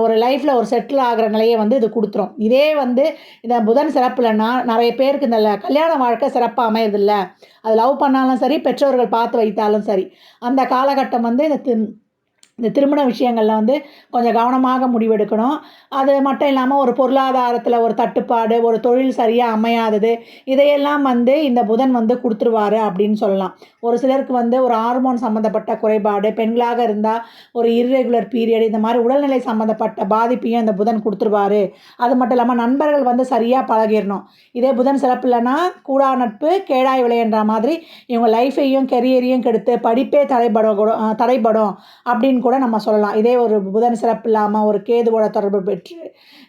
ஒரு லைஃப்பில் ஒரு செட்டில் ஆகிற நிலையை வந்து இது கொடுத்துரும். இதே வந்து இந்த புதன் சிறப்புலன்னா நிறைய பேருக்கு இந்த கல்யாண வாழ்க்கை சிறப்பாக அமையறதில்ல. அது லவ் பண்ணாலும் சரி, பெற்றோர்கள் பார்த்து வைத்தாலும் சரி, அந்த காலகட்டம் வந்து இந்த திருமண விஷயங்களில் வந்து கொஞ்சம் கவனமாக முடிவெடுக்கணும். அது மட்டும் இல்லாமல் ஒரு பொருளாதாரத்தில் ஒரு தட்டுப்பாடு, ஒரு தொழில் சரியாக அமையாதது, இதையெல்லாம் வந்து இந்த புதன் வந்து கொடுத்துருவார் அப்படின்னு சொல்லலாம். ஒரு சிலருக்கு வந்து ஒரு ஹார்மோன் சம்மந்தப்பட்ட குறைபாடு, பெண்களாக இருந்தால் ஒரு இர்ரெகுலர் பீரியட், இந்த மாதிரி உடல்நிலை சம்மந்தப்பட்ட பாதிப்பையும் இந்த புதன் கொடுத்துருவார். அது மட்டும் இல்லாமல் நண்பர்கள் வந்து சரியாக பழகிடணும். இதே புதன் சிறப்பு இல்லைன்னா கூடா நட்பு கேடாய் விளையன்ற மாதிரி இவங்க லைஃப்பையும் கெரியரையும் கெடுத்து படிப்பே தடைபடும் அப்படின்னு கூட நம்ம சொல்லலாம். இதே ஒரு புதன் சிறப்பு இல்லாமல் ஒரு கேதுவோட தொடர்பு பெற்று,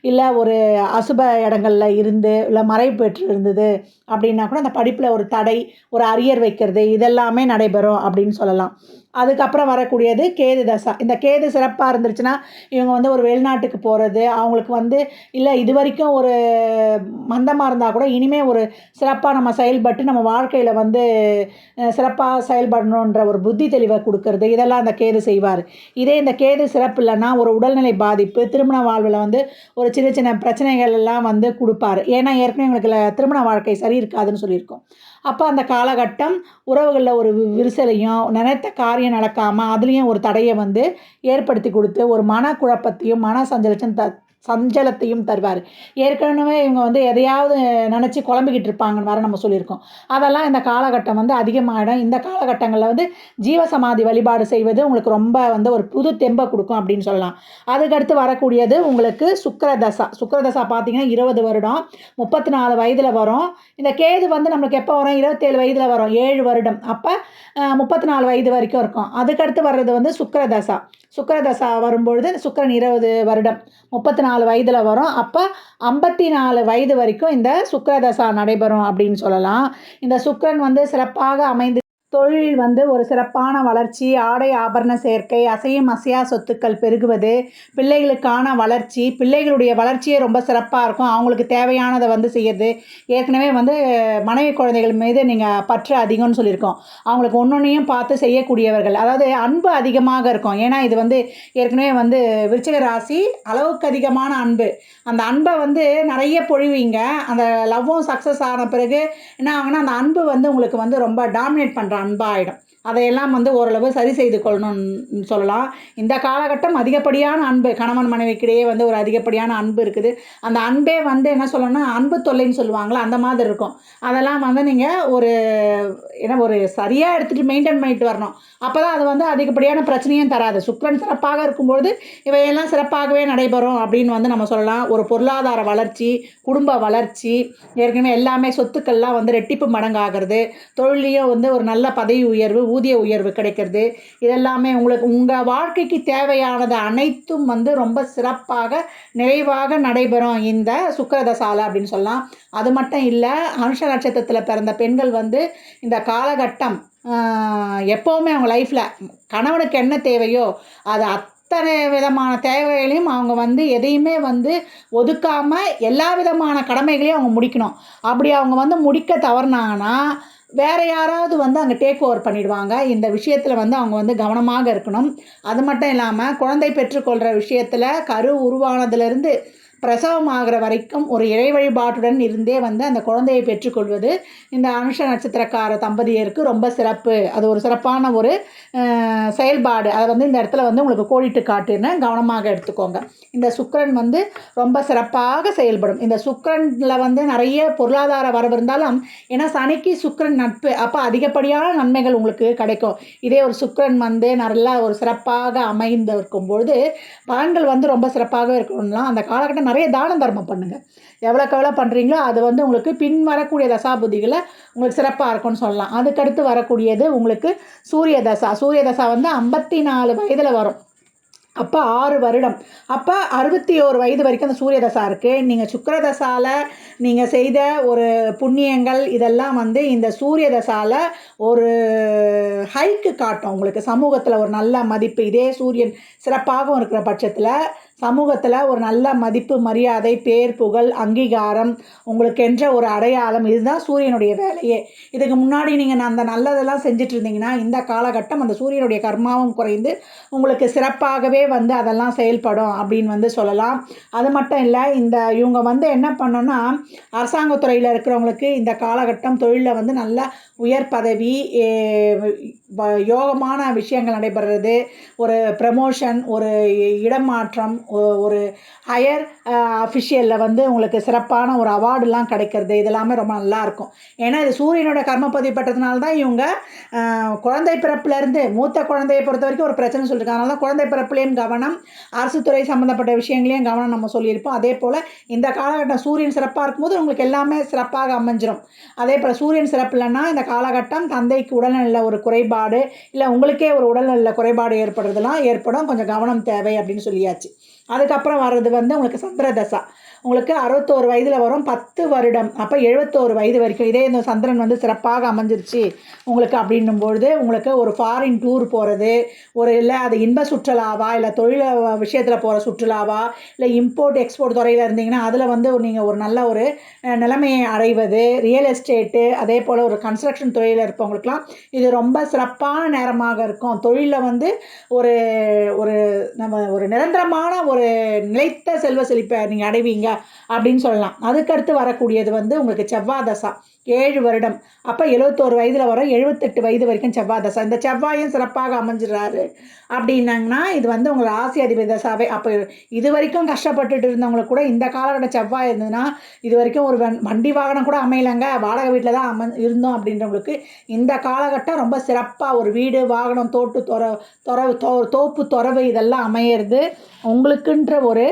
இல்லை ஒரு அசுப இடங்களில் இருந்து, இல்லை மறைவு பெற்று இருந்தது அப்படின்னா கூட அந்த படிப்பில் ஒரு தடை, ஒரு அரியர் வைக்கிறது, இதெல்லாமே நடைபெறும் அப்படின்னு சொல்லலாம். அதுக்கப்புறம் வரக்கூடியது கேது தசா. இந்த கேது சிறப்பாக இருந்துருச்சுன்னா இவங்க வந்து ஒரு வெளிநாட்டுக்கு போகிறது, அவங்களுக்கு வந்து இல்லை இது வரைக்கும் ஒரு மந்தமாக இருந்தால் கூட இனிமேல் ஒரு சிறப்பாக நம்ம செயல்பட்டு நம்ம வாழ்க்கையில் வந்து சிறப்பாக செயல்படணுன்ற ஒரு புத்தி தெளிவை கொடுக்கறது, இதெல்லாம் அந்த கேது செய்வார். இதே இந்த கேது சிறப்பு இல்லைன்னா ஒரு உடல்நிலை பாதிப்பு, திருமண வாழ்வில் வந்து ஒரு சின்ன சின்ன பிரச்சனைகள் எல்லாம் வந்து கொடுப்பார். ஏன்னா ஏற்கனவே எங்களுக்கு திருமண வாழ்க்கை சரி இருக்காதுன்னு சொல்லியிருக்கோம். அப்போ அந்த காலகட்டம் உறவுகளில் ஒரு விரிசலையும், நினைத்த காரியம் நடக்காமல் அதுலேயும் ஒரு தடையை வந்து ஏற்படுத்தி கொடுத்து ஒரு மனக்குழப்பத்தையும் மன சஞ்சலத்தையும் தருவார். ஏற்கனவே இவங்க வந்து எதையாவது நினச்சி குழம்பிக்கிட்டு இருப்பாங்கன்னு வேறு நம்ம சொல்லியிருக்கோம். அதெல்லாம் இந்த காலகட்டம் வந்து அதிகமாகிடும். இந்த காலகட்டங்களில் வந்து ஜீவசமாதி வழிபாடு செய்வது உங்களுக்கு ரொம்ப வந்து ஒரு புது தெம்பை கொடுக்கும் அப்படின்னு சொல்லலாம். அதுக்கடுத்து வரக்கூடியது உங்களுக்கு சுக்கிரதசா. சுக்கிரதசா பார்த்திங்கன்னா 20 வருடம், 34 வயதில் வரும். இந்த கேது வந்து நம்மளுக்கு எப்போ வரும்? 27 வயதில் வரும், 7 வருடம். அப்போ 34 வயது வரைக்கும் இருக்கும். அதுக்கடுத்து வர்றது வந்து சுக்கிரதசா. சுக்கிரதசா வரும்பொழுது சுக்கிரன் 20 வருடம், 34 வயதில் வரும். அப்போ 54 வயது வரைக்கும் இந்த சுக்கிரதசா நடைபெறும் அப்படின்னு சொல்லலாம். இந்த சுக்கிரன் வந்து சிறப்பாக அமைந்து தொழில் வந்து ஒரு சிறப்பான வளர்ச்சி, ஆடை ஆபரண சேர்க்கை, அசையும் அசையா சொத்துக்கள் பெருகுவது, பிள்ளைகளுக்கான வளர்ச்சி, பிள்ளைகளுடைய வளர்ச்சியே ரொம்ப சிறப்பா இருக்கும். அவங்களுக்கு தேவையானத வந்து செய்யறது. ஏற்கனவே வந்து மனைவி குழந்தைகள் மீது நீங்கள் பற்று அதிகம்னு சொல்லியிருக்கோம். அவங்களுக்கு ஒன்னொன்னையும் பார்த்து செய்யக்கூடியவர்கள். அதாவது அன்பு அதிகமாக இருக்கும். ஏன்னா இது வந்து ஏற்கனவே வந்து விருச்சிக ராசி அளவுக்கு அதிகமான அன்பு. அந்த அன்பை வந்து நிறைய பொழிவீங்க. அந்த லவ்வும் சக்ஸஸ் ஆன பிறகு என்ன ஆகும்னா, அந்த அன்பு வந்து உங்களுக்கு வந்து ரொம்ப டாமினேட் பண்ணுற அன்பாயிடும். அதையெல்லாம் வந்து ஓரளவு சரி செய்து கொள்ளணும்னு சொல்லலாம். இந்த காலகட்டம் அதிகப்படியான அன்பு கணவன் மனைவிக்கிடையே வந்து ஒரு அதிகப்படியான அன்பு இருக்குது. அந்த அன்பே வந்து என்ன சொல்லணும்னா, அன்பு தொல்லைன்னு சொல்லுவாங்கள்ல, அந்த மாதிரி இருக்கும். அதெல்லாம் வந்து நீங்கள் ஒரு ஏன்னா ஒரு சரியாக எடுத்துகிட்டு மெயின்டைன் பண்ணிட்டு வரணும். அப்போ தான் அது வந்து அதிகப்படியான பிரச்சனையும் தராது. சுக்கிரன் சிறப்பாக இருக்கும்பொழுது இவையெல்லாம் சிறப்பாகவே நடைபெறும் அப்படின்னு வந்து நம்ம சொல்லலாம். ஒரு பொருளாதார வளர்ச்சி, குடும்ப வளர்ச்சி, ஏற்கனவே எல்லாமே சொத்துக்கள்லாம் வந்து ரெட்டிப்பு மடங்காகிறது, தொழிலையும் வந்து ஒரு நல்ல பதவி உயர்வு, ஊதிய உயர்வு கிடைக்கிறது. இதெல்லாமே உங்களுக்கு உங்கள் வாழ்க்கைக்கு தேவையானது அனைத்தும் வந்து ரொம்ப சிறப்பாக நிறைவாக நடைபெறும் இந்த சுக்கிரதசால அப்படின்னு சொல்லலாம். அது மட்டும் இல்லை, அனுஷ நட்சத்திரத்தில் பிறந்த பெண்கள் வந்து இந்த காலகட்டம் எப்போவுமே அவங்க லைஃப்பில் கணவனுக்கு என்ன தேவையோ அது அத்தனை விதமான தேவைகளையும் அவங்க வந்து எதையுமே வந்து ஒதுக்காமல் எல்லா விதமான கடமைகளையும் அவங்க முடிக்கணும். அப்படி அவங்க வந்து முடிக்க தவறுனாங்கன்னா வேறு யாராவது வந்து அங்கே டேக் ஓவர் பண்ணிடுவாங்க. இந்த விஷயத்தில் வந்து அவங்க வந்து கவனமாக இருக்கணும். அது மட்டும் இல்லாமல் குழந்தை பெற்றுக்கொள்கிற விஷயத்தில் கரு உருவானதுலேருந்து பிரசவம் ஆகிற வரைக்கும் ஒரு இறை வழிபாட்டுடன் இருந்தே வந்து அந்த குழந்தையை பெற்றுக்கொள்வது இந்த அனுஷ நட்சத்திரக்கார தம்பதியருக்கு ரொம்ப சிறப்பு. அது ஒரு சிறப்பான ஒரு செயல்பாடு. அதை வந்து இந்த இடத்துல வந்து உங்களுக்கு கோடிட்டு காட்டுன்னு கவனமாக எடுத்துக்கோங்க. இந்த சுக்கிரன் வந்து ரொம்ப சிறப்பாக செயல்படும். இந்த சுக்கிரனில் வந்து நிறைய பொருளாதார வரவு இருந்தாலும், ஏன்னா சனிக்கு சுக்கிரன் நட்பு, அப்போ அதிகப்படியான நன்மைகள் உங்களுக்கு கிடைக்கும். இதே ஒரு சுக்கிரன் வந்து நல்லா ஒரு சிறப்பாக அமைந்து இருக்கும்பொழுது பலன்கள் வந்து ரொம்ப சிறப்பாக இருக்கணும்னா அந்த காலகட்டம் நிறைய தான தர்மம் பண்ணுங்கள். எவ்வளோக்கு எவ்வளோ பண்ணுறீங்களோ அது வந்து உங்களுக்கு பின் வரக்கூடிய தசாபுதிகளை உங்களுக்கு சிறப்பாக இருக்கும்னு சொல்லலாம். அதுக்கடுத்து வரக்கூடியது உங்களுக்கு சூரிய தசா. சூரிய தசா வந்து 54 வயதில் வரும். அப்போ 6 வருடம். அப்போ 61 வயது வரைக்கும் அந்த சூரிய தசா இருக்குது. நீங்கள் சுக்கிர தசால நீங்கள் செய்த ஒரு புண்ணியங்கள் இதெல்லாம் வந்து இந்த சூரிய தசால ஒரு ஹைக்கு காட்டும். உங்களுக்கு சமூகத்தில் ஒரு நல்ல மதிப்பு. இதே சூரியன் சிறப்பாகவும் இருக்கிற பட்சத்தில் சமூகத்தில் ஒரு நல்ல மதிப்பு, மரியாதை, பேர், புகழ், அங்கீகாரம், உங்களுக்கென்ற ஒரு அடையாளம், இதுதான் சூரியனுடைய வேலையே. இதுக்கு முன்னாடி நீங்கள் அந்த நல்லதெல்லாம் செஞ்சுட்டு இருந்தீங்கன்னா இந்த காலகட்டம் அந்த சூரியனுடைய கர்மாவும் குறைந்து உங்களுக்கு சிறப்பாகவே வந்து அதெல்லாம் செயல்படும் அப்படின்னு வந்து சொல்லலாம். அது மட்டும் இல்லை, இவங்க வந்து என்ன பண்ணணும்னா, அரசாங்கத்துறையில் இருக்கிறவங்களுக்கு இந்த காலகட்டம் தொழிலில் வந்து நல்ல உயர் பதவி, யோகமான விஷயங்கள் நடைபெறுறது, ஒரு ப்ரமோஷன், ஒரு இடமாற்றம், ஒரு ஹையர் அஃபிஷியலில் வந்து உங்களுக்கு சிறப்பான ஒரு அவார்டுலாம் கிடைக்கிறது, இதெல்லாமே ரொம்ப நல்லாயிருக்கும். ஏன்னா இது சூரியனோட கர்மப்பதிவு பெற்றதுனால தான் இவங்க குழந்தை பிறப்புலேருந்து மூத்த குழந்தையை பொறுத்த வரைக்கும் ஒரு பிரச்சனை சொல்லியிருக்காங்க. அதனால தான் குழந்தை பிறப்புலேயும் கவனம், அரசு துறை சம்மந்தப்பட்ட விஷயங்களையும் கவனம் நம்ம சொல்லியிருப்போம். அதே போல் இந்த காலகட்டம் சூரியன் சிறப்பாக இருக்கும்போது உங்களுக்கு எல்லாமே சிறப்பாக அமைஞ்சிரும். அதே போல் சூரியன் சிறப்பு இல்லைன்னா இந்த காலகட்டம் தந்தைக்கு உடல்நல ஒரு குறைபாடு, இல்லை உங்களுக்கே ஒரு உடல்நல குறைபாடு ஏற்படுறதுலாம் ஏற்படும். கொஞ்சம் கவனம் தேவை அப்படின்னு சொல்லியாச்சு. அதுக்கப்புறம் வர்றது வந்து உங்களுக்கு சந்திர தசா. உங்களுக்கு 61 வயதில் வரும். 10 வருடம். அப்போ 71 வயது வரைக்கும் இதே இந்த சந்திரன் வந்து சிறப்பாக அமைஞ்சிருச்சு உங்களுக்கு அப்படின்னும்பொழுது உங்களுக்கு ஒரு ஃபாரின் டூர் போகிறது, ஒரு இல்லை அது இன்ப சுற்றுலாவா, இல்லை தொழில் விஷயத்தில் போகிற சுற்றுலாவா, இல்லை இம்போர்ட் எக்ஸ்போர்ட் துறையில் இருந்தீங்கன்னா அதில் வந்து நீங்கள் ஒரு நல்ல ஒரு நிலைமையை அடைவது, ரியல் எஸ்டேட்டு, அதே போல் ஒரு கன்ஸ்ட்ரக்ஷன் துறையில் இருப்பவங்களுக்கெல்லாம் இது ரொம்ப சிறப்பான நேரமாக இருக்கும். தொழிலில் வந்து ஒரு ஒரு நம்ம ஒரு நிரந்தரமான ஒரு நிலைத்த செல்வ செழிப்பை நீங்கள் அடைவீங்க அப்படின்னு சொல்லலாம். அதுக்கடுத்து வரக்கூடியது வந்து உங்களுக்கு செவ்வாய் தசா. 7 வருடம். அப்போ 71 வயதில் வரும். 78 வயது வரைக்கும் செவ்வாய் தசா. இந்த செவ்வாயும் சிறப்பாக அமைஞ்சிடறாரு அப்படின்னாங்கன்னா இது வந்து உங்கள் ராசி அதிபதி தசாவே. அப்போ இது வரைக்கும் கஷ்டப்பட்டுட்டு இருந்தவங்களுக்கு கூட இந்த காலகட்டம் செவ்வாய் இருந்ததுன்னா இது வரைக்கும் ஒரு வண்டி வாகனம் கூட அமையலைங்க, வாடகை வீட்டில் தான் இருந்தோம் அப்படின்றவங்களுக்கு இந்த காலகட்டம் ரொம்ப சிறப்பாக ஒரு வீடு, வாகனம், தோப்பு, துறவு இதெல்லாம் அமையிறது. உங்களுக்குன்ற ஒரு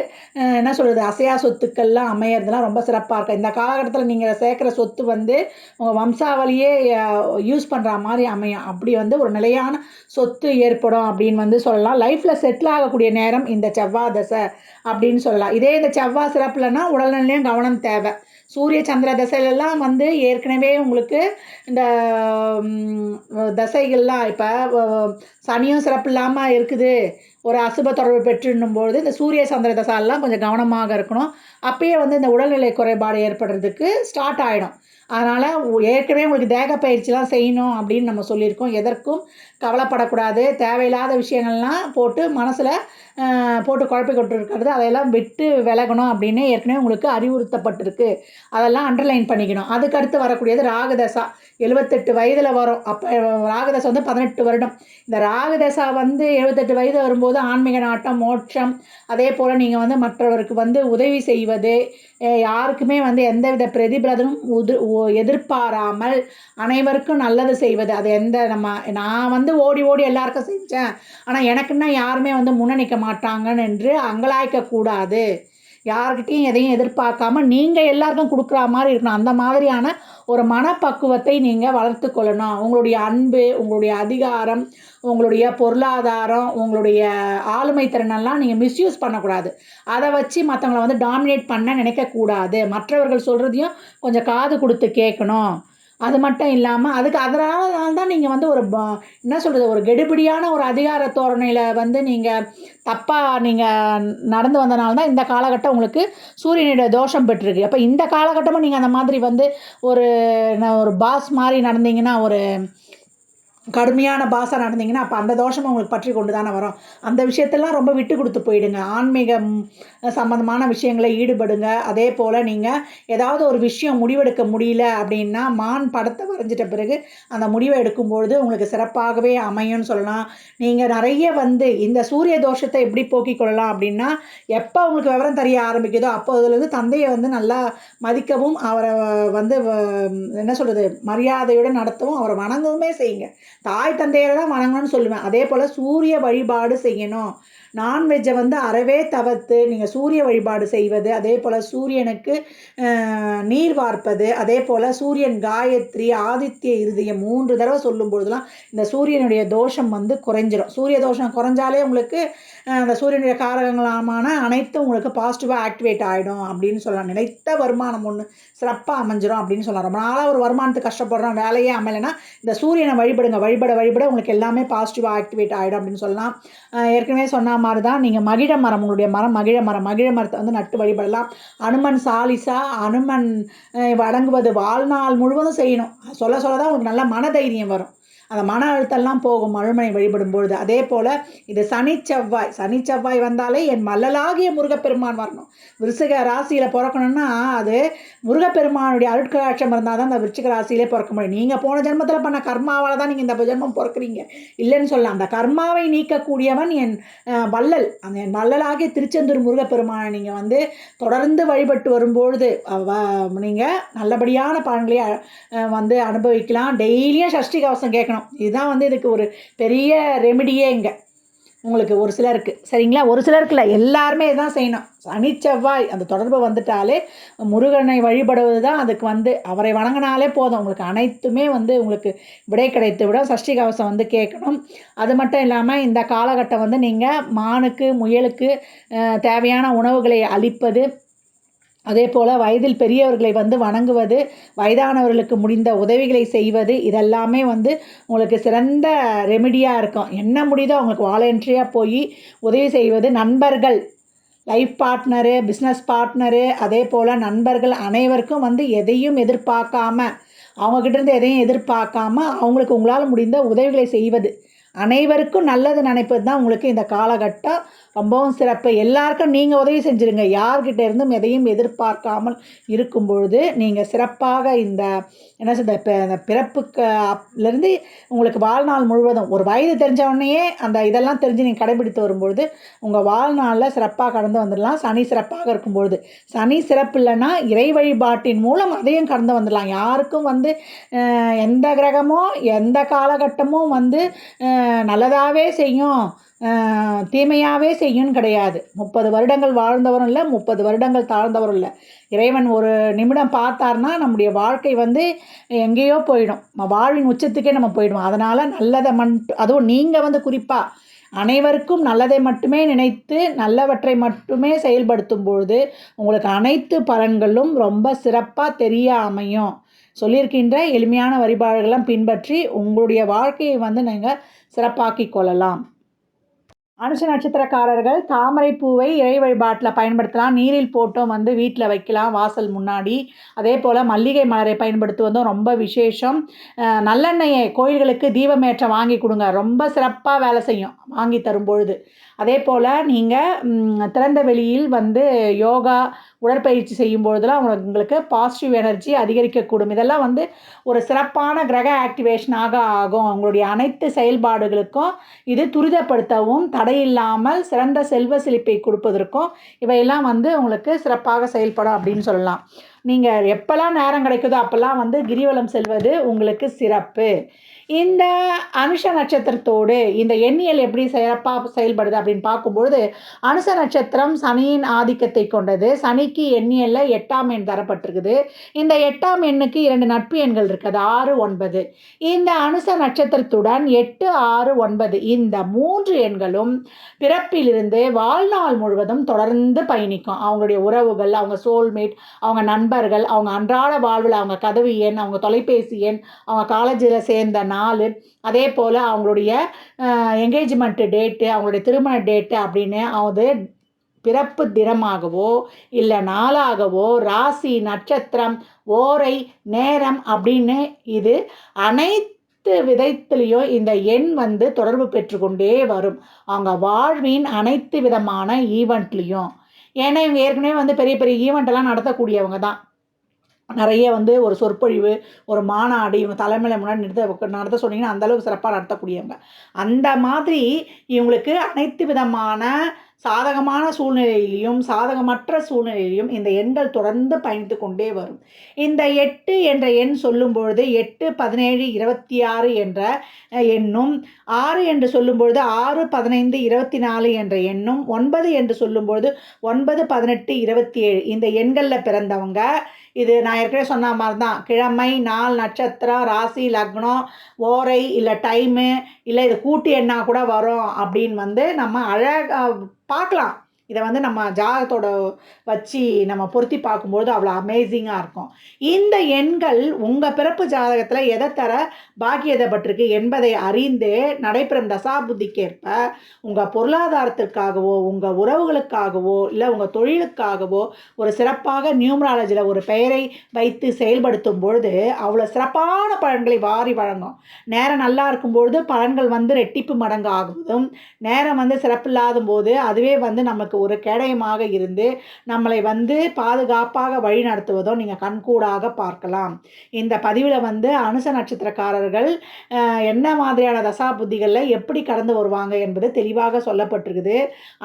என்ன சொல்கிறது, அசையா சொத்துக்கள்லாம் அமையிறதுலாம் ரொம்ப சிறப்பாக இருக்கும். இந்த காலகட்டத்தில் நீங்கள் சேர்க்குற சொத்து வந்து உங்கள் வம்சாவளியே யூஸ் பண்ணுற மாதிரி அமையும். அப்படி வந்து ஒரு நிலையான சொத்து ஏற்படும் அப்படின்னு வந்து சொல்லலாம். லைஃப்பில் செட்டில் ஆகக்கூடிய நேரம் இந்த செவ்வாய் தசை அப்படின்னு சொல்லலாம். இதே இந்த செவ்வாய் சிறப்புலன்னா உடல்நிலையும் கவனம் தேவை. சூரிய சந்திர தசையிலலாம் வந்து ஏற்கனவே உங்களுக்கு இந்த தசைகள்லாம் இப்போ சனியும் சிறப்பு இல்லாமல் இருக்குது, ஒரு அசுப தொடர்பு பெற்றுன்னும்போது இந்த சூரிய சந்திர தசாலாம் கொஞ்சம் கவனமாக இருக்கணும். அப்பயே வந்து இந்த உடல்நிலை குறைபாடு ஏற்படுறதுக்கு ஸ்டார்ட் ஆகிடும். அதனால் ஏற்கனவே உங்களுக்கு தேக பயிற்சிலாம் செய்யணும் அப்படின்னு நம்ம சொல்லியிருக்கோம். எதற்கும் கவலைப்படக்கூடாது. தேவையில்லாத விஷயங்கள்லாம் போட்டு மனசில் போட்டு குழப்பிக்கிட்டு இருக்கிறது அதையெல்லாம் விட்டு விலகணும் அப்படின்னு ஏற்கனவே உங்களுக்கு அறிவுறுத்தப்பட்டிருக்கு. அதெல்லாம் அண்டர்லைன் பண்ணிக்கணும். அதுக்கடுத்து வரக்கூடியது ராகுதசா 78 வயதில் வரும். அப்போ ராகுதசை வந்து 18 வருடம். இந்த ராகுதசா வந்து 78 வயது வரும்போது ஆன்மீக நாட்டம், மோட்சம், அதே போல் நீங்கள் வந்து மற்றவருக்கு வந்து உதவி செய்வது, யாருக்குமே வந்து எந்தவித பிரதிபலனும் எதிர்பாராமல் அனைவருக்கும் நல்லது செய்வது. அது நான் வந்து ஓடி ஓடி எல்லாருக்கும் செஞ்சேன், ஆனால் எனக்குன்னா யாருமே வந்து முன்னணிக்க மாட்டாங்கன்னு என்று அங்கலாய்க்கக்கூடாது. யார்கிட்டையும் எதையும் எதிர்பார்க்காம நீங்கள் எல்லாருக்கும் கொடுக்குற மாதிரி இருக்கணும். அந்த மாதிரியான ஒரு மனப்பக்குவத்தை நீங்கள் வளர்த்து கொள்ளணும். உங்களுடைய அன்பு, உங்களுடைய அதிகாரம், உங்களுடைய பொருளாதாரம், உங்களுடைய ஆளுமை திறனெல்லாம் நீங்கள் மிஸ்யூஸ் பண்ணக்கூடாது. அதை வச்சு மற்றவங்கள வந்து டாமினேட் பண்ண நினைக்கக்கூடாது. மற்றவர்கள் சொல்கிறதையும் கொஞ்சம் காது கொடுத்து கேட்கணும். அது மட்டும் இல்லாமல் அதனால தான் நீங்கள் வந்து என்ன சொல்கிறது, ஒரு கெடுபிடியான ஒரு அதிகார தோரணையில் வந்து நீங்கள் தப்பாக நடந்து வந்தனால தான் இந்த காலகட்டம் உங்களுக்கு சூரியனுடைய தோஷம் பெற்றிருக்கு. அப்போ இந்த காலகட்டமும் நீங்கள் அந்த மாதிரி வந்து ஒரு பாஸ் மாதிரி நடந்தீங்கன்னா, ஒரு கடுமையான பாஸாக நடந்தீங்கன்னா, அப்போ அந்த தோஷமும் உங்களுக்கு பற்றி கொண்டு தானே வரும். அந்த விஷயத்தெல்லாம் ரொம்ப விட்டு கொடுத்து போயிடுங்க. ஆன்மீகம் சம்மந்தமான விஷயங்களை ஈடுபடுங்க. அதே போல் நீங்கள் ஏதாவது ஒரு விஷயம் முடிவெடுக்க முடியல அப்படின்னா, மான் படத்தை வரைஞ்சிட்ட பிறகு அந்த முடிவை எடுக்கும்பொழுது உங்களுக்கு சிறப்பாகவே அமையும்னு சொல்லலாம். நீங்கள் நிறைய வந்து இந்த சூரிய தோஷத்தை எப்படி போக்கிக் கொள்ளலாம் அப்படின்னா, எப்போ உங்களுக்கு விவரம் தெரிய ஆரம்பிக்குதோ அப்போதுலேருந்து தந்தையை வந்து நல்லா மதிக்கவும், அவரை வந்து என்ன சொல்கிறது, மரியாதையுடன் நடத்தவும், அவரை வணங்கவுமே செய்யுங்க. தாய் தந்தையரை தான் வணங்கணும்னு சொல்லுவேன். அதே போல் சூரிய வழிபாடு செய்யணும். நான்வெஜ்ஜை வந்து அறவே தவிர்த்து நீங்கள் சூரிய வழிபாடு செய்வது, அதே போல் சூரியனுக்கு நீர் வார்ப்பது, அதே போல் சூரியன் காயத்ரி, ஆதித்ய இருதயம் 3 தடவை சொல்லும்பொழுதுலாம் இந்த சூரியனுடைய தோஷம் வந்து குறைஞ்சிரும். சூரிய தோஷம் குறைஞ்சாலே உங்களுக்கு அந்த சூரியனுடைய காரகங்களான அனைத்தும் உங்களுக்கு பாசிட்டிவாக ஆக்டிவேட் ஆகிடும் அப்படின்னு சொல்லலாம். நிலைத்த வருமானம் ஒன்று சிறப்பாக அமைஞ்சிரும் அப்படின்னு சொல்லலாம். ரொம்ப நாளாக ஒரு வருமானத்துக்கு கஷ்டப்படுறோம், வேலையே அமையலைன்னா இந்த சூரியனை வழிபடுங்க. வழிபட உங்களுக்கு எல்லாமே பாசிட்டிவாக ஆக்டிவேட் ஆகிடும் அப்படின்னு சொல்லலாம். ஏற்கனவே சொன்ன மாதிரி தான் நீங்கள் மகிழ மரம், உங்களுடைய மரம் மகிழ மரத்தை வந்து நட்டு வழிபடலாம். அனுமன் சாலிசா, அனுமன் வழங்குவது வாழ்நாள் முழுவதும் செய்யணும். சொல்ல தான் உங்களுக்கு நல்ல மனதைரியம் வரும். அந்த மன அழுத்தம்லாம் போகும் அழுமனை வழிபடும் பொழுது. அதே போல் இது சனி செவ்வாய் வந்தாலே என் மல்லலாகிய முருகப்பெருமான் வரணும். விருச்சிக ராசியில் பிறக்கணும்னா அது முருகப்பெருமானுடைய அருட்கடாட்சம் இருந்தால் தான் அந்த விருச்சிக ராசியிலே பிறக்க முடியும். நீங்கள் போன ஜென்மத்தில் பண்ண கர்மாவால் தான் நீங்கள் இந்த ஜென்மம் பிறக்கிறீங்க இல்லைன்னு சொல்லலாம். அந்த கர்மாவை நீக்கக்கூடியவன் என் வள்ளல். அந்த என் வள்ளலாகிய திருச்செந்தூர் முருகப்பெருமானை நீங்கள் வந்து தொடர்ந்து வழிபட்டு வரும்பொழுது நீங்கள் நல்லபடியான பலன்களை வந்து அனுபவிக்கலாம். டெய்லியும் சஷ்டி கவசம் கேட்கணும். இதுதான் வந்து இதுக்கு ஒரு பெரிய ரெமிடியே இங்கே உங்களுக்கு ஒரு சிலருக்கு. சரிங்களா? ஒரு சிலருக்கு இல்லை, எல்லாருமே இதுதான் செய்யணும். சனி செவ்வாய் அந்த தொடர்பு வந்துட்டாலே முருகனை வழிபடுவது தான் அதுக்கு வந்து அவரை வணங்கினாலே போதும். உங்களுக்கு அனைத்துமே வந்து உங்களுக்கு விடை கிடைத்து விட சஷ்டி கவசம் வந்து கேட்கணும். அது மட்டும் இல்லாமல் இந்த காலகட்டம் வந்து நீங்கள் மானுக்கு, முயலுக்கு தேவையான உணவுகளை அளிப்பது, அதே போல் வயதில் பெரியவர்களை வந்து வணங்குவது, வயதானவர்களுக்கு முடிந்த உதவிகளை செய்வது, இதெல்லாமே வந்து உங்களுக்கு சிறந்த ரெமிடியாக இருக்கும். என்ன முடியுதோ அவங்களுக்கு வாலண்டரியாக போய் உதவி செய்வது. நண்பர்கள், லைஃப் பார்ட்னரு, பிஸ்னஸ் பார்ட்னரு, அதே போல் நண்பர்கள் அனைவருக்கும் வந்து எதையும் எதிர்பார்க்காம, அவங்கக்கிட்டேருந்து எதையும் எதிர்பார்க்காம அவங்களுக்கு உங்களால் முடிந்த உதவிகளை செய்வது, அனைவருக்கும் நல்லது நினைப்பது தான் உங்களுக்கு இந்த காலகட்டம் ரொம்பவும் சிறப்பு. எல்லாருக்கும் நீங்கள் உதவி செஞ்சுருங்க. யார்கிட்ட இருந்தும் எதையும் எதிர்பார்க்காமல் இருக்கும் பொழுது நீங்கள் சிறப்பாக இந்த என்ன சொல்ற பிறப்புலேருந்து உங்களுக்கு வாழ்நாள் முழுவதும் ஒரு வயது தெரிஞ்சவொடனேயே அந்த இதெல்லாம் தெரிஞ்சு நீங்கள் கடைபிடித்து வரும்பொழுது உங்கள் வாழ்நாளில் சிறப்பாக கடந்து வந்துடலாம். சனி சிறப்பாக இருக்கும்பொழுது, சனி சிறப்பு இல்லைன்னா இறை வழிபாட்டின் மூலம் அதையும் கடந்து வந்துடலாம். யாருக்கும் வந்து எந்த கிரகமோ எந்த காலகட்டமும் வந்து நல்லதாகவே செய்யும், தீமையாகவே செய்யும்னு கிடையாது. 30 வருடங்கள் வாழ்ந்தவரும் இல்லை, 30 வருடங்கள் தாழ்ந்தவரும் இல்லை. இறைவன் ஒரு நிமிடம் பார்த்தார்னா நம்முடைய வாழ்க்கை வந்து எங்கேயோ போயிடும், வாழ்வின் உச்சத்துக்கே நம்ம போயிடுவோம். அதனால் நல்லதை அதுவும் நீங்கள் வந்து குறிப்பாக அனைவருக்கும் நல்லதை மட்டுமே நினைத்து நல்லவற்றை மட்டுமே செயல்படுத்தும் பொழுது உங்களுக்கு அனைத்து பலன்களும் ரொம்ப சிறப்பாக தெரிய அமையும். சொல்லியிருக்கின்ற எளிமையான வழிபாடுகளெல்லாம் பின்பற்றி உங்களுடைய வாழ்க்கையை வந்து நீங்கள் சிறப்பாக்கிக் கொள்ளலாம். அனுஷ நட்சத்திரக்காரர்கள் தாமரை பூவை இறை வழிபாட்டில் பயன்படுத்தலாம். நீரில் போட்டும் வந்து வீட்டில் வைக்கலாம் வாசல் முன்னாடி. அதே போல் மல்லிகை மலரை பயன்படுத்துவதும் ரொம்ப விசேஷம். நல்லெண்ணெயை கோயில்களுக்கு தீபமேற்ற வாங்கி கொடுங்க, ரொம்ப சிறப்பாக வேலை செய்யும் வாங்கி தரும்பொழுது. அதே போல் நீங்கள் திறந்த வெளியில் வந்து யோகா உடற்பயிற்சி செய்யும் பொழுதெல்லாம் உங்களுக்கு பாசிட்டிவ் எனர்ஜி அதிகரிக்கக்கூடும். இதெல்லாம் வந்து ஒரு சிறப்பான கிரக ஆக்டிவேஷனாக ஆகும். உங்களுடைய அனைத்து செயல்பாடுகளுக்கும் இது துரிதப்படுத்தவும் தடையில்லாமல் சிறந்த செல்வ செழிப்பை கொடுப்பதற்கும் இவையெல்லாம் வந்து உங்களுக்கு சிறப்பாக செயல்படும் அப்படின்னு சொல்லலாம். நீங்கள் எப்போல்லாம் நேரம் கிடைக்குதோ அப்போல்லாம் வந்து கிரிவலம் செல்வது உங்களுக்கு சிறப்பு. இந்த அனுஷ நட்சத்திரத்தோடு இந்த எண்ணியல் எப்படி சிறப்பாக செயல்படுது அப்படின்னு பார்க்கும்பொழுது, அனுஷ நட்சத்திரம் சனியின் ஆதிக்கத்தை கொண்டது. சனிக்கு எண்ணியலில் 8ஆம் எண் தரப்பட்டிருக்குது. இந்த 8ஆம் எண்ணுக்கு 2 நட்பு எண்கள் இருக்குது, 6, 9. இந்த அனுஷ நட்சத்திரத்துடன் 8, 6, 9 இந்த 3 எண்களும் பிறப்பிலிருந்து வாழ்நாள் முழுவதும் தொடர்ந்து பயணிக்கும். அவங்களுடைய உறவுகள், அவங்க சோல்மேட், அவங்க நண்பர்கள், அவங்க அன்றாட வாழ்வில் அவங்க கதவு எண், அவங்க தொலைபேசி எண், அவங்க காலேஜில் சேர்ந்த நாள், அதே போல் அவங்களுடைய என்கேஜ்மெண்ட்டு டேட்டு, அவங்களுடைய திருமண டேட்டு அப்படின்னு அது பிறப்பு தினமாகவோ இல்லை நாளாகவோ ராசி நட்சத்திரம் ஓரை நேரம் அப்படின்னு இது அனைத்து விதத்திலையும் இந்த எண் வந்து தொடர்பு பெற்றுக்கொண்டே வரும் அவங்க வாழ்வின் அனைத்து விதமான ஈவெண்ட்லேயும். ஏன்னா இவங்க ஏற்கனவே வந்து பெரிய பெரிய ஈவெண்ட்டெல்லாம் நடத்தக்கூடியவங்க தான். நிறைய வந்து ஒரு சொற்பொழிவு, ஒரு மாநாடு இவங்க தலைமையில் முன்னாடி நடத்த சொன்னீங்கன்னா அந்தளவுக்கு சிறப்பாக நடத்தக்கூடியவங்க. அந்த மாதிரி இவங்களுக்கு அனைத்து விதமான சாதகமான சூழ்நிலையிலையும் சாதகமற்ற சூழ்நிலையிலையும் இந்த எண்கள் தொடர்ந்து பயணித்து கொண்டே வரும். இந்த 8 என்ற எண் சொல்லும் பொழுது 8, 17, 26 என்ற எண்ணும், 6 என்று சொல்லும் பொழுது 6, 15, 24 என்ற எண்ணும், 9 என்று சொல்லும் பொழுது 9, 18, 27 இந்த எண்களில் பிறந்தவங்க. இது நான் ஏற்கனவே சொன்ன மாதிரி தான், கிழமை, நாள், நட்சத்திரம், ராசி, லக்னம், ஓரை இல்லை டைமு இல்லை இது கூட்டு எண்ணாக கூட வரும் அப்படின்னு வந்து நம்ம அழகாக பார்க்கலாம். இதை வந்து நம்ம ஜாதகத்தோட வச்சு நம்ம பொருத்தி பார்க்கும்பொழுது அவ்வளோ அமேசிங்காக இருக்கும். இந்த எண்கள் உங்கள் பிறப்பு ஜாதகத்தில் எதை தர பாக்கியதப்பட்டிருக்கு என்பதை அறிந்து நடைபெறும் தசாபுத்திக்கேற்ப உங்கள் பொருளாதாரத்திற்காகவோ உங்கள் உறவுகளுக்காகவோ இல்லை உங்கள் தொழிலுக்காகவோ ஒரு சிறப்பாக நியூமராலஜியில் ஒரு பெயரை வைத்து செயல்படுத்தும் பொழுது அவ்வளோ சிறப்பான பலன்களை வாரி வழங்கும். நேரம் நல்லா இருக்கும்பொழுது பலன்கள் வந்து ரெட்டிப்பு மடங்கு ஆகுவதும், நேரம் வந்து சிறப்பில்லாத போது அதுவே வந்து நமக்கு ஒரு கேடயமாக இருந்து நம்மளை வந்து பாதுகாப்பாக வழி நடத்துவதோ நீங்கள் கண்கூடாக பார்க்கலாம். இந்த பதிவில் வந்து அனுஷ நட்சத்திரக்காரர்கள் என்ன மாதிரியான தசா புத்திகளில் எப்படி கடந்து வருவாங்க என்பது தெளிவாக சொல்லப்பட்டிருக்குது.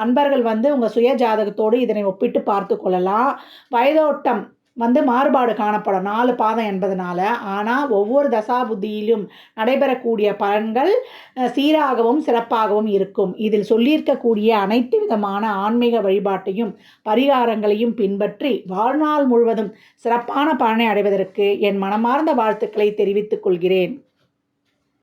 அன்பர்கள் வந்து உங்கள் சுய ஜாதகத்தோடு இதனை ஒப்பிட்டு பார்த்து கொள்ளலாம். வயதோட்டம் வந்து மாறுபாடு காணப்படும் 4 பாதம் என்பதனால. ஆனால் ஒவ்வொரு தசாபுத்தியிலும் நடைபெறக்கூடிய பலன்கள் சீராகவும் சிறப்பாகவும் இருக்கும். இதில் சொல்லியிருக்கக்கூடிய அனைத்து விதமான ஆன்மீக வழிபாட்டையும் பரிகாரங்களையும் பின்பற்றி வாழ்நாள் முழுவதும் சிறப்பான பலனை அடைவதற்கு என் மனமார்ந்த வாழ்த்துக்களை தெரிவித்துக் கொள்கிறேன்.